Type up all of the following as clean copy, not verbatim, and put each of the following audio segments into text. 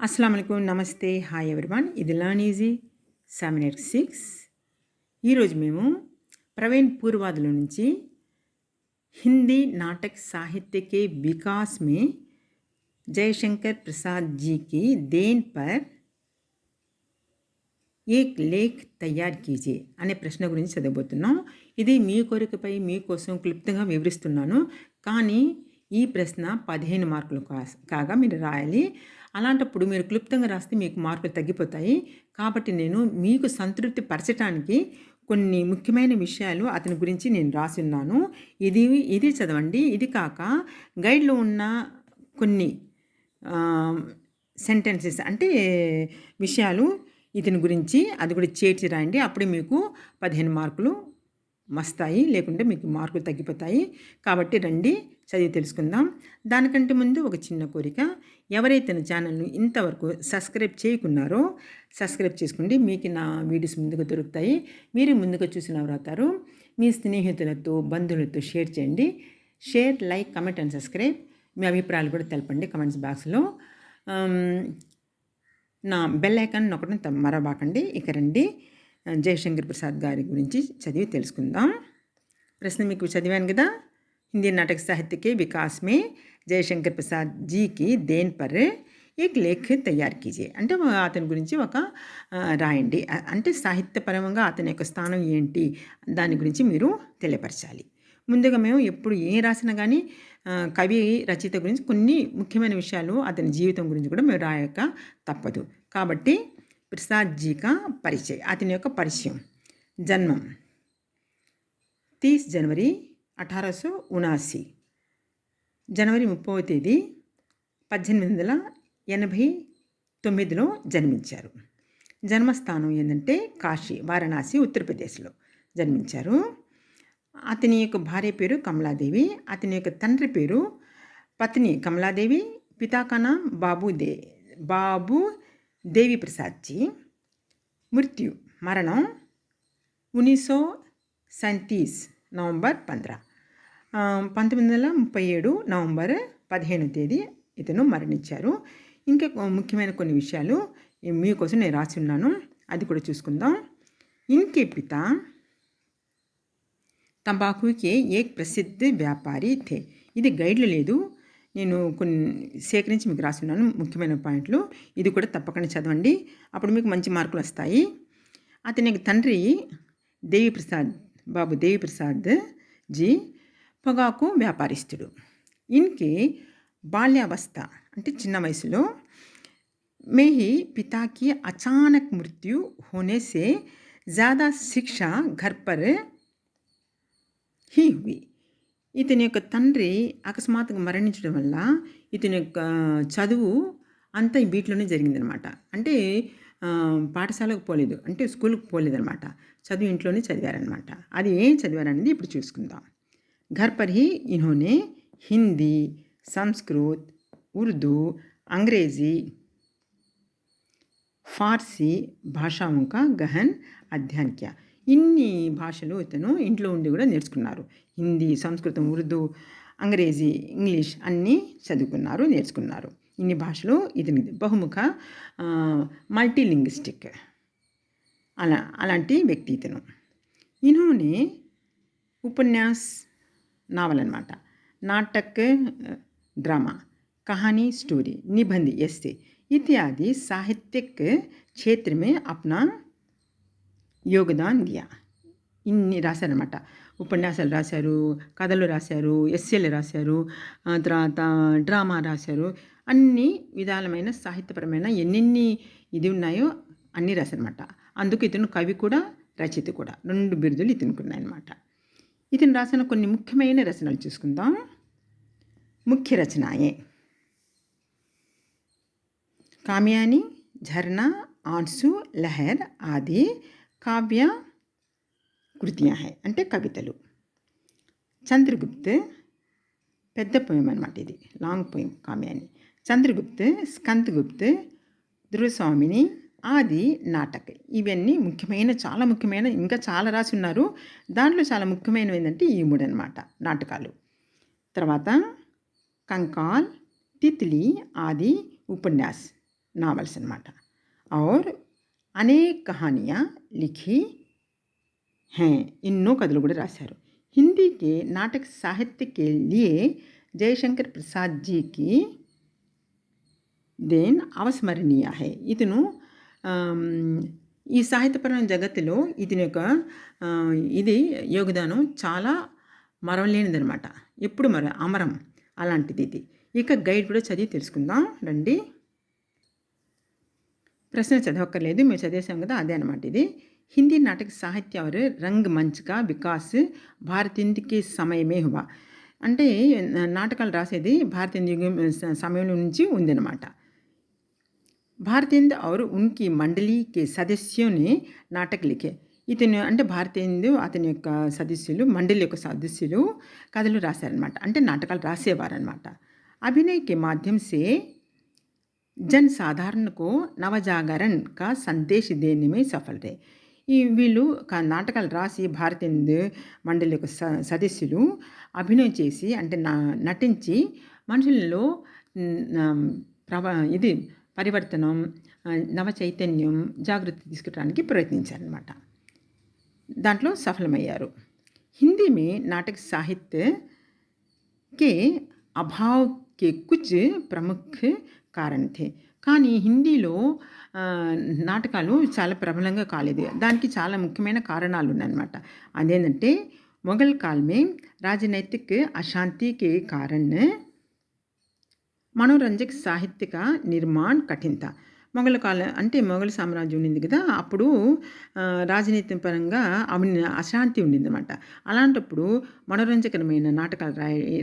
అస్సలం అయికు నమస్తే hi everyone. ఇది లర్న్ ఈజీ 786. ఈరోజు మేము ప్రవీణ్ పూర్వాదుల నుంచి హిందీ నాటक साहित्य के विकास में जयशंकर प्रसाद जी की देन पर ఏక్ లేఖ్ తయారు కీజే అనే ప్రశ్న గురించి చదవబోతున్నాం. ఇది మీ కొరకుపై మీకోసం క్లుప్తంగా వివరిస్తున్నాను. కానీ ఈ ప్రశ్న 15 మార్కులు కాగా మీరు రాయాలి. అలాంటప్పుడు మీరు క్లుప్తంగా రాస్తే మీకు మార్కులు తగ్గిపోతాయి. కాబట్టి నేను మీకు సంతృప్తి పరచడానికి కొన్ని ముఖ్యమైన విషయాలు అతని గురించి నేను రాసి ఉన్నాను. ఇది చదవండి. ఇది కాక గైడ్లో ఉన్న కొన్ని సెంటెన్సెస్ అంటే విషయాలు ఇతని గురించి అది కూడా చేర్చి రాయండి. అప్పుడే మీకు 15 మార్కులు వస్తాయి, లేకుంటే మీకు మార్కులు తగ్గిపోతాయి. కాబట్టి రండి చదివి తెలుసుకుందాం. దానికంటే ముందు ఒక చిన్న కోరిక, ఎవరైతే నా ఛానల్ను ఇంతవరకు సబ్స్క్రైబ్ చేయకున్నారో సబ్స్క్రైబ్ చేసుకోండి. మీకు నా వీడియోస్ ముందుగా దొరుకుతాయి. మీరు ముందుగా చూసిన వారు అవుతారు. మీ స్నేహితులతో బంధువులతో షేర్ చేయండి. Share, like, comment and subscribe. మీ అభిప్రాయాలు కూడా తెలపండి కమెంట్స్ బాక్స్లో. నా బెల్ ఐకాన్ నొక్కడం మరవబాకండి. ఇక రండి జయశంకర్ ప్రసాద్ గారి గురించి చదివి తెలుసుకుందాం. ప్రశ్న మీకు చదివాను కదా. హిందీ నాటక సాహిత్య के विकास में జయశంకర్ ప్రసాద్ జీకి దేన్ పర్ ఏక్ లేఖ తయారు కీజే అంటే అతని గురించి ఒక రాయండి. అంటే సాహిత్యపరంగా అతని యొక్క స్థానం ఏంటి దాని గురించి మీరు తెలియపరచాలి. ముందుగా మేము ఎప్పుడు ఏం రాసినా కానీ కవి రచయిత గురించి కొన్ని ముఖ్యమైన విషయాలు అతని జీవితం గురించి కూడా మేము రాయక తప్పదు. కాబట్టి ప్రసాద్ జీకా పరిచయం, అతని యొక్క పరిచయం. జన్మం 30 జనవరి 1879, జనవరి 30వ తేదీ 1889లో జన్మించారు. జన్మస్థానం ఏంటంటే కాశీ, వారణాసి, ఉత్తరప్రదేశ్లో జన్మించారు. అతని యొక్క భార్య పేరు కమలాదేవి, అతని యొక్క తండ్రి పేరు పత్ని కమలాదేవి, పితాకనా బాబు దేవి ప్రసాద్ జీ. మృత్యు మరణం 1937 నవంబర్ 15, 1937 నవంబర్ 15వ తేదీ ఇతను మరణించారు. ఇంకా ముఖ్యమైన కొన్ని విషయాలు మీకోసం నేను రాసి ఉన్నాను, అది కూడా చూసుకుందాం. ఇన్కే పిత తంబాకుకి ఏక్ ప్రసిద్ధ వ్యాపారి థే. ఇది గైడ్లో లేదు, నేను కొన్ని సేకరించి మీకు రాస్తున్నాను ముఖ్యమైన పాయింట్లు. ఇది కూడా తప్పకుండా చదవండి, అప్పుడు మీకు మంచి మార్కులు వస్తాయి. అతని తండ్రి బాబు దేవి ప్రసాద్ జీ పొగాకు వ్యాపారిస్తుడు. ఇన్కి బాల్యావస్థ అంటే చిన్న వయసులో में ही पिता की अचानक मृत्यु होने से ज़्यादा शिक्षा घर पर ही हुई. ఇతని యొక్క తండ్రి అకస్మాత్తుగా మరణించడం వల్ల ఇతని యొక్క చదువు అంతా వీటిలోనే జరిగిందనమాట. అంటే పాఠశాలకు పోలేదు, అంటే స్కూల్కి పోలేదనమాట, చదువు ఇంట్లోనే చదివారనమాట. అది ఏం చదివారనేది ఇప్పుడు చూసుకుందాం. ఘర్ పర్ హీ ఇన్హోనే హిందీ, సంస్కృత్, ఉర్దూ, అంగ్రేజీ, ఫార్సీ భాషాओं का गहन अध्ययन किया. ఇన్ని భాషలు ఇతను ఇంట్లో ఉండి కూడా నేర్చుకున్నారు. హిందీ, సంస్కృతం, ఉర్దూ, అంగ్రేజీ, ఇంగ్లీష్ అన్నీ చదువుకున్నారు, నేర్చుకున్నారు. ఇన్ని భాషలు ఇతని బహుముఖ మల్టీలింగ్విస్టిక్ అలాంటి వ్యక్తి ఇతను. ఇన్హోనే ఉపన్యాస్, నావల్ అనమాట, నాటక్, డ్రామా, कहानी, स्टोरी, निबंध, एस्से इत्यादि साहित्यिक क्षेत्र में अपना योगदान दिया. ఇన్ని రాశారనమాట. ఉపన్యాసాలు రాశారు, కథలు రాశారు, ఎస్సేలు రాశారు, తర్వాత డ్రామా రాశారు. అన్ని విధాలమైన సాహిత్యపరమైన ఎన్నెన్ని ఇది ఉన్నాయో అన్నీ రాశారనమాట. అందుకు ఇతను కవి కూడా రచయిత కూడా, 2 బిరుదులు ఇతనికి ఉన్నాయన్నమాట. ఇతను రాసిన కొన్ని ముఖ్యమైన రచనలు చూసుకుందాం. ముఖ్య రచనాయే కామ్యాని, झरना, आंसू, लहर आदि కావ్య కృతియా హై అంటే కవితలు. చంద్రగుప్త్ పెద్ద పోయం అనమాట, ఇది లాంగ్ పోయం కామ్యాని. చంద్రగుప్త్, స్కందగుప్త్, ధ్రువస్వామిని ఆది నాటక్. ఇవన్నీ ముఖ్యమైన, చాలా ముఖ్యమైన, ఇంకా చాలా రాసి ఉన్నారు. దాంట్లో చాలా ముఖ్యమైనవి ఏంటంటే ఈ 3 అనమాట నాటకాలు. తర్వాత కంకాల్, తిత్లీ ఆది ఉపన్యాస్ नावल्स अनమాట. और అనేక कहानियाँ लिखी हैं. ఎన్నో కథలు కూడా రాశారు. हिंदी के नाटक साहित्य के लिए जयशंकर प्रसाद जी की देन అవస్మరణీయ है. ఇతను ఈ సాహిత్యపరమైన జగత్తులో ఇతని యొక్క ఇది యోగదానం చాలా మరవలేనిదనమాట. ఎప్పుడు అమరం అలాంటిది ఇది. ఇక గైడ్ కూడా చదివి తెలుసుకుందాం రండి. प्रश्न చదవక్కర్లేదు, మేము చదివేసాం కదా, అదే అనమాట ఇది. हिंदी नाटक साहित्य और रंगमंच का विकास भारत हिंद के समय में हुआ. అంటే నాటకాలు రాసేది భారత సమయంలో నుంచి ఉందన్నమాట. भारत हिंद और उनकी मंडली के सदस्यों ने नाटक लिखे. ఇతను అంటే భారత హిందూ అతని యొక్క సదస్సులు, మండలి యొక్క సదస్సులు కథలు రాశారనమాట. అంటే నాటకాలు రాసేవారనమాట. अभिनय के माध्यम से जन साधारण को नवजागरण का संदेश देने में सफल रहे. ఈ వీళ్ళు నాటకాలు రాసి భారత హిందూ మండలి యొక్క సదస్సులు అభినయం చేసి అంటే నటించి మనుషులలో ఇది పరివర్తనం, నవ చైతన్యం, జాగృతి తీసుకురావడానికి ప్రయత్నించారనమాట. దాంట్లో సఫలమయ్యారు. हिंदी में नाटक साहित्य के अभाव के कुछ प्रमुख कारण थे. కానీ హిందీలో నాటకాలు చాలా ప్రబలంగా కాలేదు. దానికి చాలా ముఖ్యమైన కారణాలు ఉన్నాయన్నమాట. అదేంటంటే మొఘల్ కాల్ మే రాజనైతిక్ అశాంతి కే కారణ్ మనోరంజక్ సాహిత్యక నిర్మాణ్ కఠిన్ థా. మొఘల్ కాలం అంటే మొఘల్ సామ్రాజ్యం ఉండింది కదా, అప్పుడు రాజనీతి పరంగా అశాంతి ఉండింది అనమాట. అలాంటప్పుడు మనోరంజకరమైన నాటకాలు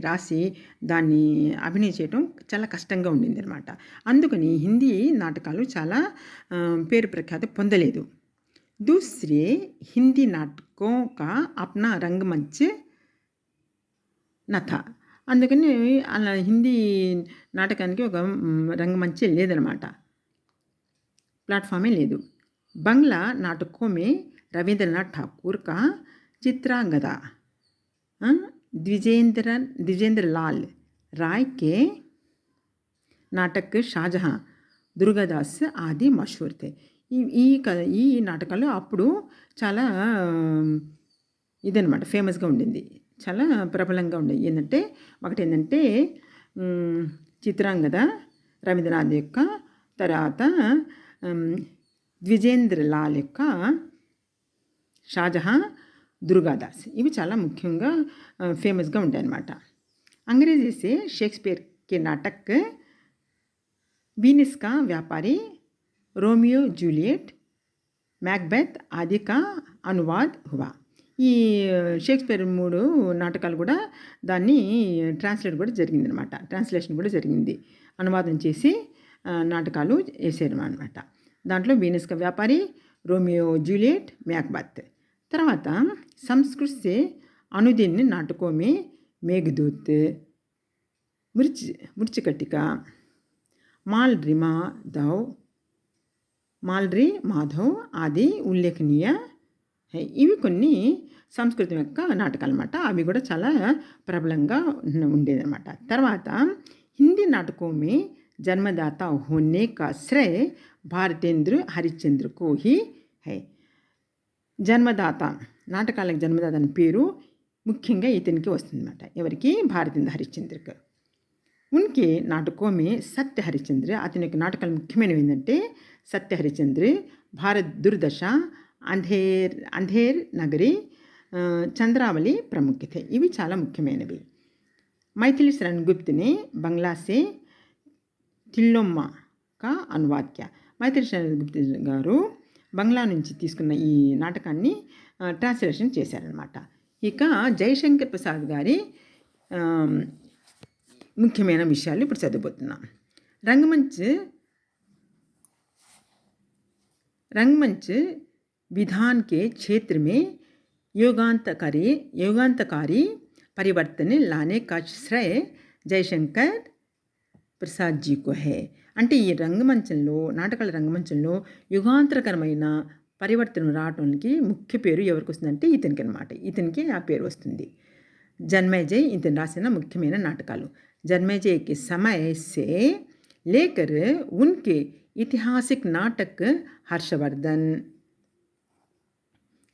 రాసి దాన్ని అభినయం చేయడం చాలా కష్టంగా ఉండింది అనమాట. అందుకని హిందీ నాటకాలు చాలా పేరు ప్రఖ్యాతి పొందలేదు. దూసరే హిందీ నాటకం కా అప్నా రంగమంచ్ నథ. అందుకని అలా హిందీ నాటకానికి ఒక రంగమంచే లేదనమాట, प्लेटफॉर्म లేదు. बंगला नाटकों में रविंद्रनाथ ठाकुर का चित्रांगदा, द्विजेंद्र लाल राय के नाटक शाहजहां, दुर्गादास आदि मशहूर थे. ఈ నాటకాలు అప్పుడు చాలా ఇదనమాట ఫేమస్గా ఉండింది, చాలా ప్రబలంగా ఉండేది. ఏంటంటే ఒకటి ఏంటంటే చిత్రాంగద రవీంద్రనాథ్ యొక్క, తర్వాత ద్విజేంద్ర లాల్ యొక్క షాజహాన్, దుర్గాదాస్, ఇవి చాలా ముఖ్యంగా ఫేమస్గా ఉంటాయి అన్నమాట. अंग्रेजी से शेक्सपियर के नाटक वीनस का व्यापारी, रोमियो जूलियट, मैकबेथ आदि का अनुवाद हुआ. ఈ షేక్స్పియర్ 3 నాటకాలు కూడా దాన్ని ట్రాన్స్లేషన్ కూడా జరిగింది, అనువాదం చేసి నాటకాలు వేసారు అనమాట. దాంట్లో వీనస్ కా వ్యాపారి, రోమియో జూలియట్, मैकबेथ. తర్వాత संस्कृत से अनुदिन नाटकों में मेघदूत, मृच्छकटिका, मालरी माधव आदि उल्लेखनीय है. ఇవి కొన్ని సంస్కృతం యొక్క నాటకాలు అన్నమాట. అవి కూడా చాలా ప్రబలంగా ఉండేదన్నమాట. తర్వాత హిందీ నాటకం में जन्मदाता होने का श्रेय भारतेंद्र हरिश्चंद्र को ही है. జన్మదాత, నాటకాలకు జన్మదాత అని పేరు ముఖ్యంగా ఇతనికి వస్తుందన్నమాట. ఎవరికి? భారతేంద్ర హరిశ్చంద్రకి. ఉనికి నాటకం में సత్య హరిశ్చంద్ర, అతని యొక్క నాటకాలు ముఖ్యమైనవి ఏంటంటే సత్య హరిశ్చంద్ర, భారత్ దుర్దశ, అంధేర్ నగరి, చంద్రావళి ప్రముఖత. ఇవి చాలా ముఖ్యమైనవి. మైథిలి శరణ్ గుప్త్ ने बंगला से తిల్లొమ్మ కా అనువాద్ కియా. మైథిలి శరణ్ గుప్త్ గారు బంగ్లా నుంచి తీసుకున్న ఈ నాటకాన్ని ట్రాన్స్లేషన్ చేశారనమాట. ఇక జయశంకర్ ప్రసాద్ గారి ముఖ్యమైన విషయాలు ఇప్పుడు చదివిపోతున్నాం. रंगमंच विधान के क्षेत्र में योगांतकारी परिवर्तन लाने का श्रेय जयशंकर ప్రసాద్ జీకో హే. అంటే ఈ రంగమంచంలో, నాటకాల రంగమంచంలో యుగాంతరకరమైన పరివర్తన రావడానికి ముఖ్య పేరు ఎవరికి వస్తుందంటే ఇతనికి అనమాట. ఇతనికి ఆ పేరు వస్తుంది. జన్మేజయ్ ఇతను రాసిన ముఖ్యమైన నాటకాలు. జన్మేజయ్కి సమయ సే लेकर उनके ऐतिहासिक नाटक हर्षवर्धन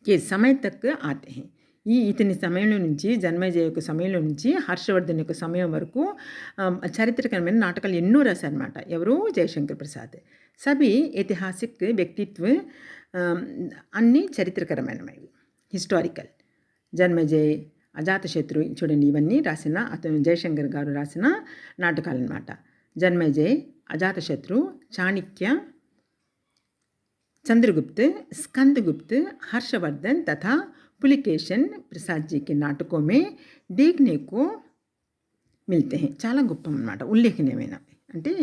के समय तक आते हैं. ఈ ఇతని సమయంలో నుంచి జన్మేజయ యొక్క సమయంలో నుంచి హర్షవర్ధన్ యొక్క సమయం వరకు చారిత్రకరమైన నాటకాలు ఎన్నో రాశారన్నమాట. ఎవరు? జయశంకర్ ప్రసాద్. సభి ఐతిహాసిక్ వ్యక్తిత్వ అన్నీ చరిత్రకరమైనవి, హిస్టారికల్. జన్మేజయ్, అజాతశత్రు చూడండి, ఇవన్నీ రాసిన అతను జయశంకర్ గారు రాసిన నాటకాలు అన్నమాట. జన్మేజయ్, అజాతశత్రు, చాణక్య, चंद्रगुप्त, स्कंदगुप्त, हर्षवर्धन तथा पुलिकेशन प्रसाद जी के नाटकों में देखने को मिलते हैं. చాలా గొప్ప అన్నమాట, ఉల్లేఖనీయమైనవి అంటే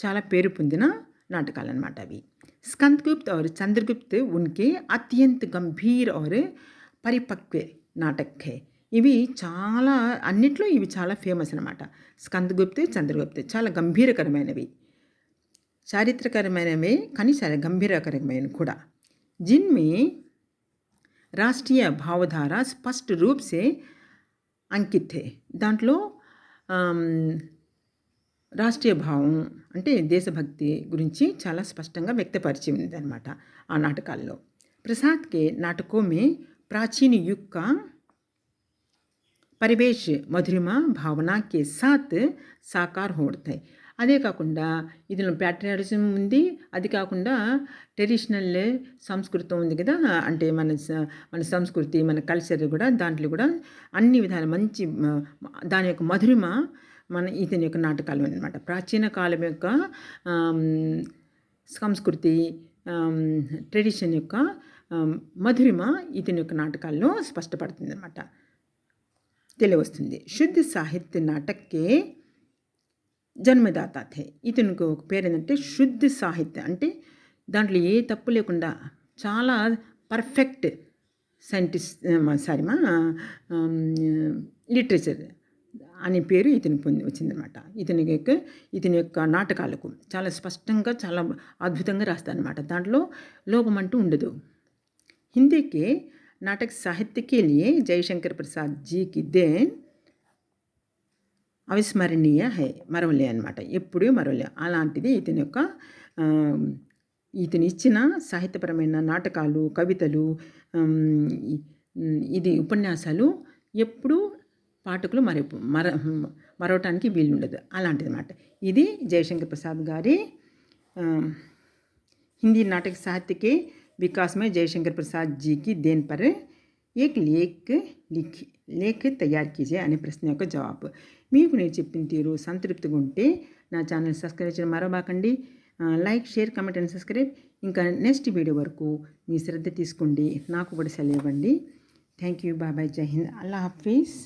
చాలా పేరు పొందిన నాటకాలు అన్నమాట అవి. स्कंदगुप्त और चंद्रगुप्त उनके अत्यंत गंभीर और परिपक्व नाटक है. ఇవి చాలా అన్నిట్లో ఇవి చాలా ఫేమస్ అన్నమాట. స్కందగుప్త్, చంద్రగుప్త్ చాలా గంభీరకరమైనవి, చారిత్రకరమైనవి కానీ చాలా గంభీరకరమైనవి కూడా. जिनमें రాష్ట్రీయ భావధార స్పష్ట రూప్ సే అంకిత్ హై. దాంట్లో రాష్ట్రీయ భావం అంటే దేశభక్తి గురించి చాలా స్పష్టంగా వ్యక్తపరిచి ఉందన్నమాట ఆ నాటకాల్లో. ప్రసాద్ కే నాటకో మే ప్రాచీన యుగ్ కా పరివేష్ మధురిమ భావన కే సాత్ సాకార్ హోడతాయి. అదే కాకుండా ఇందులో ప్యాట్రియాటిజం ఉంది, అది కాకుండా ట్రెడిషనల్ సంస్కృతం ఉంది కదా, అంటే మన సంస్కృతి, మన కల్చర్ కూడా దాంట్లో కూడా అన్ని విధాలు మంచి దాని యొక్క మధురిమ ఇతని యొక్క నాటకాలు అన్నమాట. ప్రాచీన కాలం యొక్క సంస్కృతి, ట్రెడిషన్ యొక్క మధురిమ ఇతని యొక్క నాటకాల్లో స్పష్టపడుతుంది అన్నమాట, తెలియవస్తుంది. శుద్ధ సాహిత్య నాటక్కే జన్మదాత థే. ఇతనికి ఒక పేరు ఏంటంటే శుద్ధ సాహిత్య, అంటే దాంట్లో ఏ తప్పు లేకుండా చాలా పర్ఫెక్ట్ సైంటిస్ట్ లిటరేచర్ అనే పేరు ఇతనికి వచ్చిందనమాట. ఇతని యొక్క నాటకాలకు చాలా స్పష్టంగా చాలా అద్భుతంగా రాస్తారనమాట, దాంట్లో లోపం అంటూ ఉండదు. हिंदी के नाटक साहित्य के लिए जयशंकर प्रसाद जी की देन అవిస్మరణీయ హై, మరవలే అనమాట, ఎప్పుడూ మరవలే. అలాంటిది ఇతను ఇచ్చిన సాహిత్యపరమైన నాటకాలు, కవితలు, ఇది ఉపన్యాసాలు ఎప్పుడూ పాఠకులు మరవటానికి వీలుండదు, అలాంటిది అనమాట. ఇది జయశంకర్ ప్రసాద్ గారి హిందీ నాటక సాహిత్యకే विकास में जयशंकर प्रसाद जी की देन पर एक లేఖ తయారు కీజే అనే ప్రశ్న యొక్క జవాబు. మీకు నేను చెప్పిన తీరు సంతృప్తిగా ఉంటే నా ఛానల్ సబ్స్క్రైబ్ చేయడం మరవబాకండి. Like, share, comment and subscribe. ఇంకా నెక్స్ట్ వీడియో వరకు మీ శ్రద్ధ తీసుకోండి, నాకు కూడా సెలవు ఇవ్వండి. Thank you. Bye bye. జై హింద్. అల్లా హాఫీజ్.